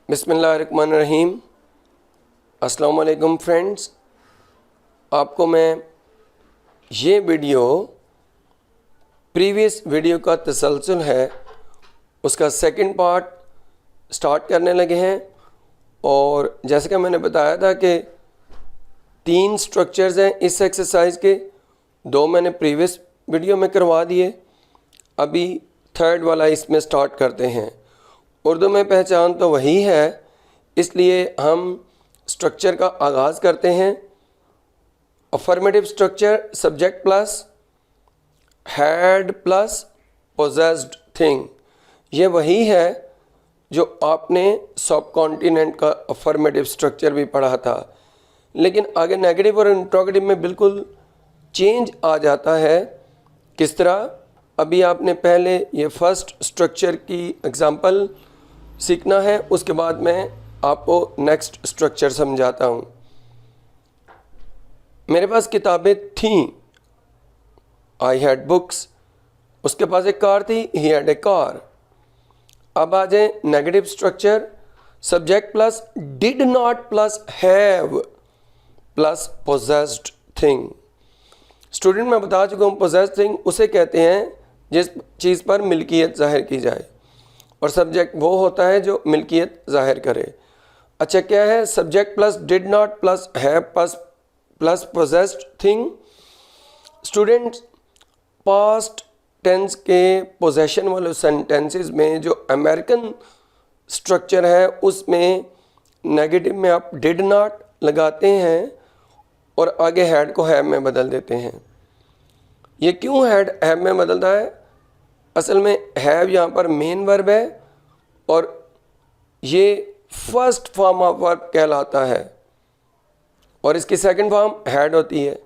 बिस्मिल्लाहिर्रहमानिर्रहीम। अस्सलाम वालेकुम फ्रेंड्स, आपको मैं ये वीडियो प्रीवियस वीडियो का तसलसल है उसका सेकंड पार्ट स्टार्ट करने लगे हैं। और जैसे कि मैंने बताया था कि 3 स्ट्रक्चर्स हैं इस एक्सरसाइज के, 2 मैंने प्रीवियस वीडियो में करवा दिए, अभी थर्ड वाला इसमें स्टार्ट करते हैं। उर्दू में पहचान तो वही है, इसलिए हम स्ट्रक्चर का आगाज़ करते हैं। Affirmative structure subject plus had plus possessed thing, ये वही है जो आपने सब कॉन्टिनेंट का अफर्मेटिव स्ट्रक्चर भी पढ़ा था, लेकिन आगे नेगेटिव और इंट्रोगेटिव में बिल्कुल चेंज आ जाता है। किस तरह? अभी आपने पहले ये फर्स्ट स्ट्रक्चर की एग्जांपल सीखना है, उसके बाद मैं आपको नेक्स्ट स्ट्रक्चर समझाता हूँ। मेरे पास किताबें थीं, आई हैड बुक्स, उसके पास एक कार थी, ही हैड ए कार। अब आ जाए negative structure subject plus did not plus have plus possessed thing. Student मैं बता चुका हूँ, पोजेस्ड थिंग उसे कहते हैं जिस चीज़ पर मिल्कियत जाहिर की जाए, और सब्जेक्ट वो होता है जो मिल्कियत जाहिर करे। अच्छा, क्या है? Subject plus did not plus have plus possessed thing. Students, past tense के पोजेशन वाले सेंटेंसेस में जो अमेरिकन स्ट्रक्चर है उसमें नेगेटिव में आप डिड नॉट लगाते हैं और आगे हैड को हैव में बदल देते हैं। ये क्यों हैव में बदलता है? असल में हैव यहाँ पर मेन वर्ब है और ये फर्स्ट फॉर्म ऑफ वर्ब कहलाता है और इसकी सेकंड फॉर्म हैड होती है।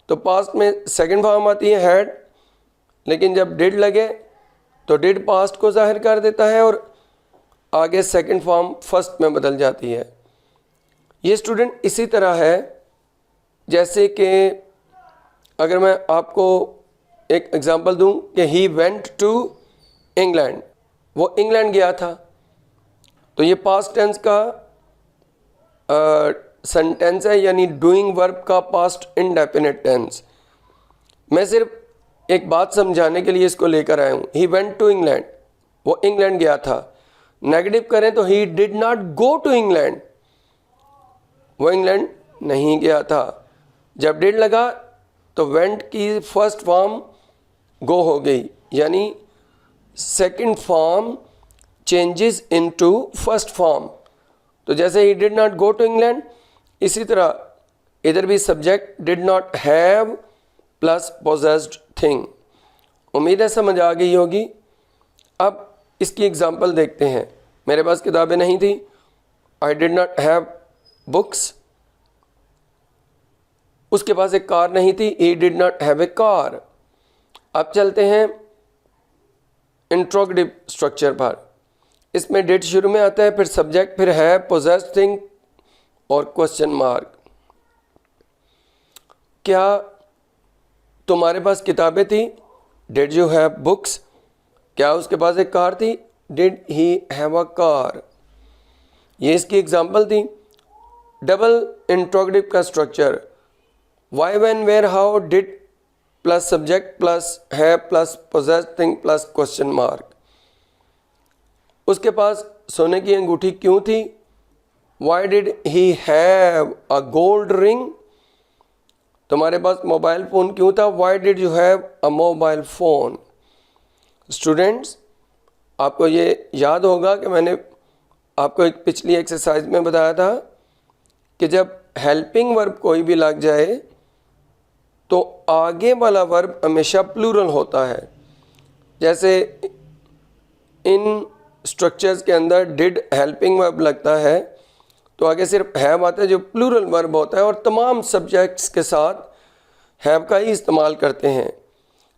तो पास्ट में सेकंड फॉर्म आती है हैड, लेकिन जब डिड लगे तो डिड पास्ट को जाहिर कर देता है और आगे सेकंड फॉर्म फर्स्ट में बदल जाती है। ये स्टूडेंट इसी तरह है जैसे कि अगर मैं आपको एक एग्जांपल दूं कि ही वेंट टू इंग्लैंड, वो इंग्लैंड गया था, तो ये पास्ट टेंस का सेंटेंस है, यानी डूइंग वर्ब का पास्ट इंडेफिनिट टेंस। मैं सिर्फ एक बात समझाने के लिए इसको लेकर आया हूँ। ही वेंट टू इंग्लैंड, वो इंग्लैंड गया था। नेगेटिव करें तो he did not go to England, वो इंग्लैंड नहीं गया था। जब डिड लगा तो वेंट की फर्स्ट फॉर्म गो हो गई, यानी second form changes into first form. तो जैसे he did not go to England, इसी तरह इधर भी subject did not have plus possessed thing. उम्मीद है समझ आ गई होगी। अब इसकी एग्जांपल देखते हैं। मेरे पास किताबें नहीं थी, I did not have books. उसके पास एक कार नहीं थी, he did not have a car. अब चलते हैं इंट्रोगेटिव स्ट्रक्चर पर। इसमें डिड शुरू में आता है, फिर सब्जेक्ट, फिर है, पोजेस्ड थिंग और क्वेश्चन मार्क। क्या तुम्हारे पास किताबें थी? Did you have books? क्या उसके पास एक कार थी? Did he have a car? ये इसकी एग्जांपल थी। डबल इंट्रोगेटिव का structure why when where how did plus subject plus have plus possessed thing plus question mark. उसके पास सोने की अंगूठी क्यों थी? Why did he have a gold ring? तुम्हारे पास मोबाइल फ़ोन क्यों था? Why did you have a mobile phone? Students, आपको ये याद होगा कि मैंने आपको एक पिछली एक्सरसाइज में बताया था कि जब हेल्पिंग वर्ब कोई भी लग जाए तो आगे वाला वर्ब हमेशा प्लूरल होता है। जैसे इन स्ट्रक्चर्स के अंदर डिड हेल्पिंग वर्ब लगता है तो आगे सिर्फ हैव आता है जो प्लूरल वर्ब होता है, और तमाम सब्जेक्ट्स के साथ हैव का ही इस्तेमाल करते हैं।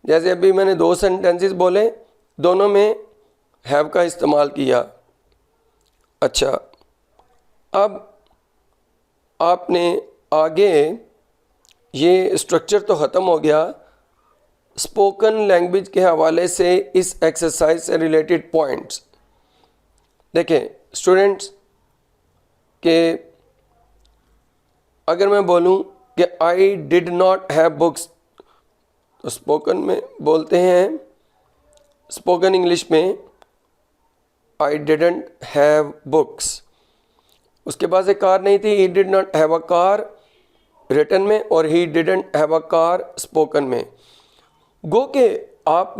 जैसे अभी मैंने 2 सेंटेंसेस बोले, दोनों में हैव का इस्तेमाल किया। अच्छा, अब आपने आगे ये स्ट्रक्चर तो ख़त्म हो गया। स्पोकन लैंग्वेज के हवाले से इस एक्सरसाइज से रिलेटेड पॉइंट्स देखें। स्टूडेंट्स, कि अगर मैं बोलूं कि I did not have books, तो स्पोकन में बोलते हैं, स्पोकन इंग्लिश में आई डिडंट हैव बुक्स। उसके पास एक कार नहीं थी, he did not have a car written में, और he didn't have a car spoken में। गो के आप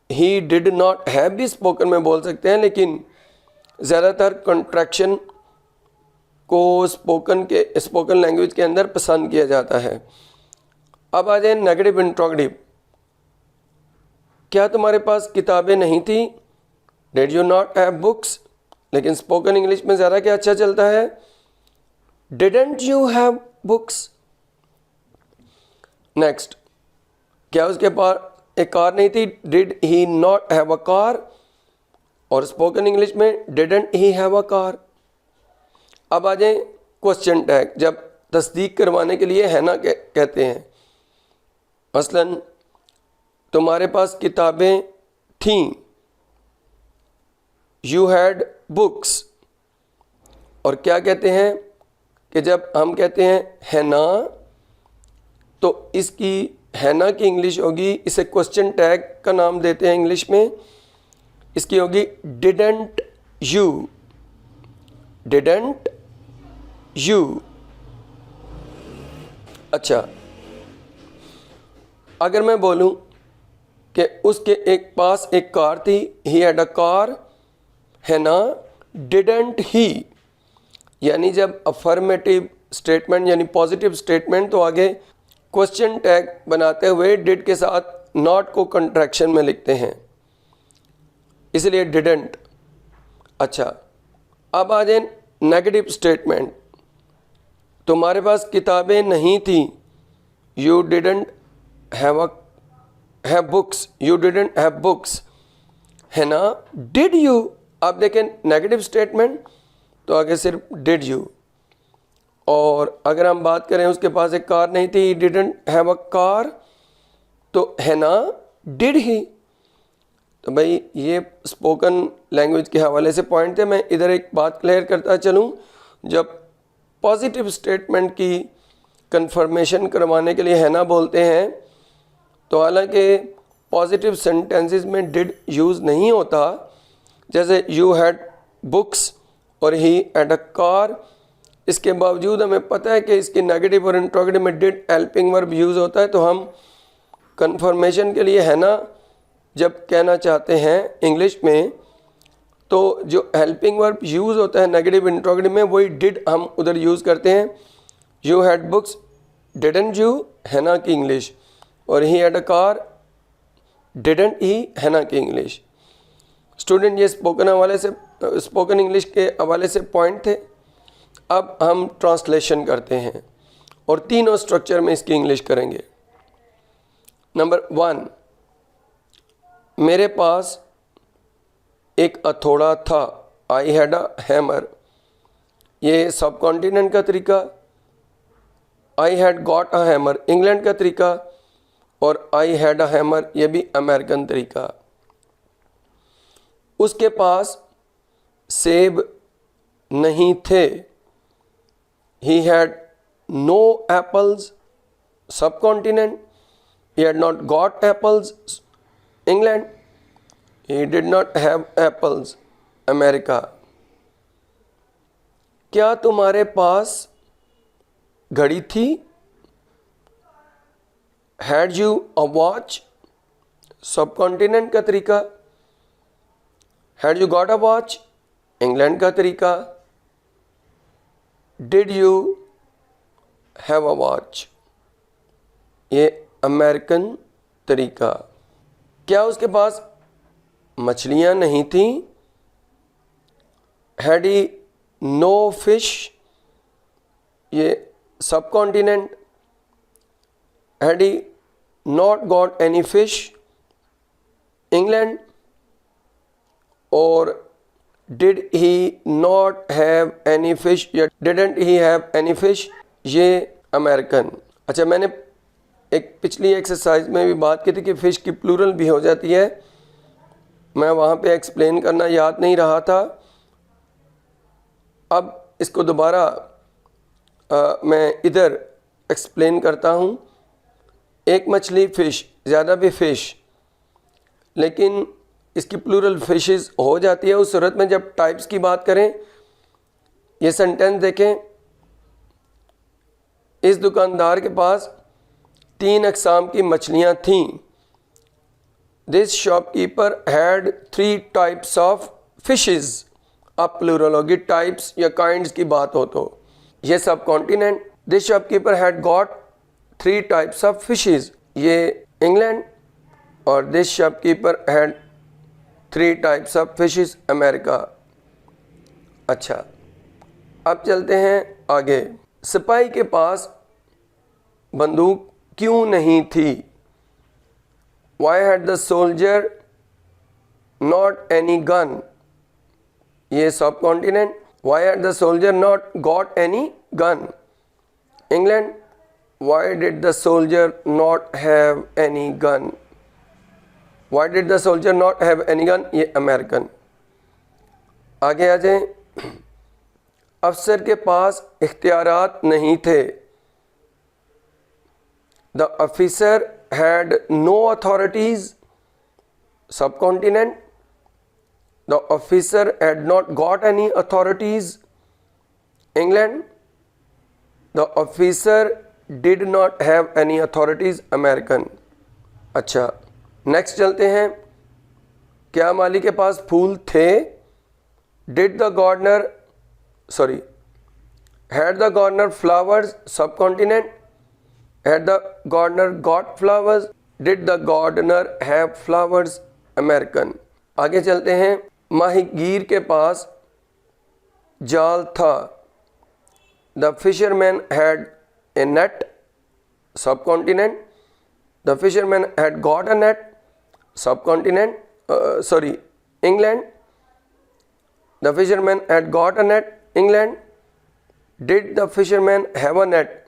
ही डिड नॉट हैव भी स्पोकन में बोल सकते हैं, लेकिन ज़्यादातर कंट्रैक्शन को स्पोकन लैंग्वेज के अंदर पसंद किया जाता है। अब आ जाए नेगेटिव इंट्रोगेटिव। क्या तुम्हारे पास किताबें नहीं थी, did you not have books, लेकिन स्पोकन इंग्लिश में ज़्यादा क्या अच्छा चलता है, didn't you have books. Next, क्या उसके पास एक कार नहीं थी, did he not have a car, और स्पोकन इंग्लिश में didn't he have a car. अब आ जाए क्वेश्चन टैग, जब तस्दीक करवाने के लिए है ना कहते हैं। मसलन तुम्हारे पास किताबें थीं, यू हैड बुक्स। और क्या कहते हैं कि जब हम कहते हैं है ना, तो इसकी है ना की इंग्लिश होगी, इसे क्वेश्चन टैग का नाम देते हैं इंग्लिश में, इसकी होगी डिडंट यू, डिडंट यू। अच्छा, अगर मैं बोलूं कि उसके एक पास एक कार थी, ही हैड अ कार, है ना, डिडंट ही, यानी जब अफर्मेटिव स्टेटमेंट यानी पॉजिटिव स्टेटमेंट, तो आगे क्वेश्चन टैग बनाते हुए डिड के साथ नॉट को कंट्रैक्शन में लिखते हैं, इसलिए डिडंट। अच्छा, अब आ जाए नेगेटिव स्टेटमेंट। तुम्हारे पास किताबें नहीं थी, you didn't have books, you didn't have books, है ना, डिड यू। अब देखें नेगेटिव स्टेटमेंट, तो आगे सिर्फ डिड यू। और अगर हम बात करें उसके पास एक कार नहीं थी, डिडंट हैव अ कार, तो है ना, डिड ही। तो भाई ये स्पोकन लैंग्वेज के हवाले से पॉइंट थे। मैं इधर एक बात क्लियर करता चलूँ, जब पॉजिटिव स्टेटमेंट की कंफर्मेशन करवाने के लिए है ना बोलते हैं, तो हालांकि पॉजिटिव सेंटेंसेस में डिड यूज़ नहीं होता, जैसे यू हैड बुक्स और ही हैड अ कार। इसके बावजूद हमें पता है कि इसकी नेगेटिव और इंट्रोगेटिव में डिड हेल्पिंग वर्ब यूज़ होता है, तो हम कंफर्मेशन के लिए है ना जब कहना चाहते हैं इंग्लिश में, तो जो हेल्पिंग वर्ब यूज़ होता है नेगेटिव इंट्रोगेटिव में, वही डिड हम उधर यूज़ करते हैं। You had books, didn't you, है ना की इंग्लिश, और he had a car, didn't he, है ना की इंग्लिश। स्टूडेंट, ये स्पोकन इंग्लिश के हवाले से पॉइंट थे। अब हम ट्रांसलेशन करते हैं और तीनों स्ट्रक्चर में इसकी इंग्लिश करेंगे। नंबर 1, मेरे पास एक हथौड़ा था, आई हैड अ हैमर, ये सब कॉन्टिनेंट का तरीका। I had got a hammer England का तरीका, और आई हैड अ हैमर ये भी अमेरिकन तरीका। उसके पास सेब नहीं थे, ही हैड नो एप्पल्स सब continent, he had not got apples England, he did not have apples America. क्या तुम्हारे पास घड़ी थी, हैड यू अ वॉच सब कॉन्टिनेंट का तरीका, had you got a watch England का तरीका, did you have a watch ये अमेरिकन तरीका। क्या उसके पास मछलियाँ नहीं थीं, हैड ही नो फिश ये subcontinent, had he not got any fish England, और did he not have any fish या didn't he have any fish ये अमेरिकन। अच्छा, मैंने एक पिछली एक्सरसाइज में भी बात की थी कि फ़िश की प्लूरल भी हो जाती है, मैं वहाँ पे एक्सप्लेन करना याद नहीं रहा था। अब इसको दोबारा मैं इधर एक्सप्लेन करता हूँ। एक मछली फ़िश, ज़्यादा भी फ़िश, लेकिन इसकी प्लूरल फिशेस हो जाती है उस सूरत में जब टाइप्स की बात करें। ये सेंटेंस देखें, इस दुकानदार के पास 3 अक़साम की मछलियाँ थीं। This shopkeeper had 3 types of fishes. अब प्लूरल होगी, टाइप्स या काइंड्स की बात हो तो। ये सब continent, this shopkeeper had got 3 types of fishes, ये इंग्लैंड, और this shopkeeper had 3 types of fishes, America. अच्छा, अब चलते हैं आगे। सिपाही के पास बंदूक क्यों नहीं थी? Why had the soldier not any gun, ये subcontinent. Why had the soldier not got any gun, England. Why did the soldier not have any gun, why did the soldier not have any gun, ये American. आगे आ जाए। अफसर के पास इख्तियारात नहीं थे। The officer had no authorities, subcontinent. The officer had not got any authorities, England. The officer did not have any authorities, American. अच्छा, नेक्स्ट चलते हैं। क्या माली के पास फूल थे? Did the gardener, sorry, had the gardener flowers, subcontinent. Had the gardener got flowers, did the gardener have flowers, American. आगे चलते हैं। माहीगीर के पास जाल था। The fisherman had a net, subcontinent. The fisherman had got a net, subcontinent, sorry, England. The fisherman had got a net, England. Did the fisherman have a net,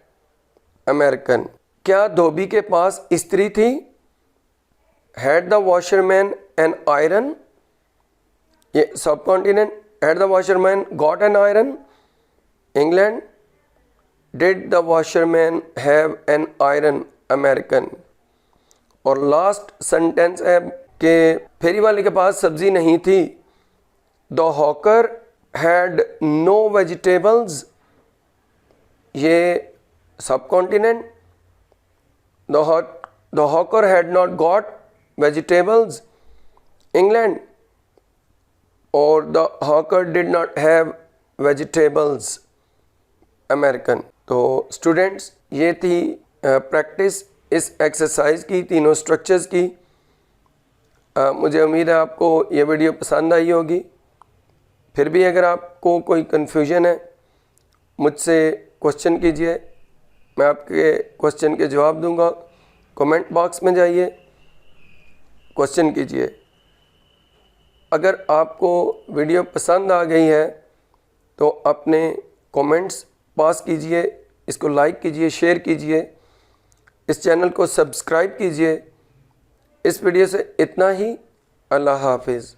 American. क्या धोबी के पास इस्त्री थी? Had the washerman an iron, ये subcontinent. Had the washerman got an iron, England. Did the washerman have an iron, American. और last sentence है कि फेरी वाले के पास सब्जी नहीं थी। The hawker had no vegetables, ये subcontinent. The hawker had not got vegetables, England. और the hawker did not have vegetables, American. तो स्टूडेंट्स, ये थी प्रैक्टिस इस एक्सरसाइज की, तीनों स्ट्रक्चर्स की। मुझे उम्मीद है आपको ये वीडियो पसंद आई होगी। फिर भी अगर आपको कोई कन्फ्यूजन है, मुझसे क्वेश्चन कीजिए, मैं आपके क्वेश्चन के जवाब दूंगा। कमेंट बॉक्स में जाइए, क्वेश्चन कीजिए। अगर आपको वीडियो पसंद आ गई है तो अपने कमेंट्स पास कीजिए, इसको लाइक कीजिए, शेयर कीजिए, इस चैनल को सब्सक्राइब कीजिए। इस वीडियो से इतना ही। अल्लाह हाफिज़।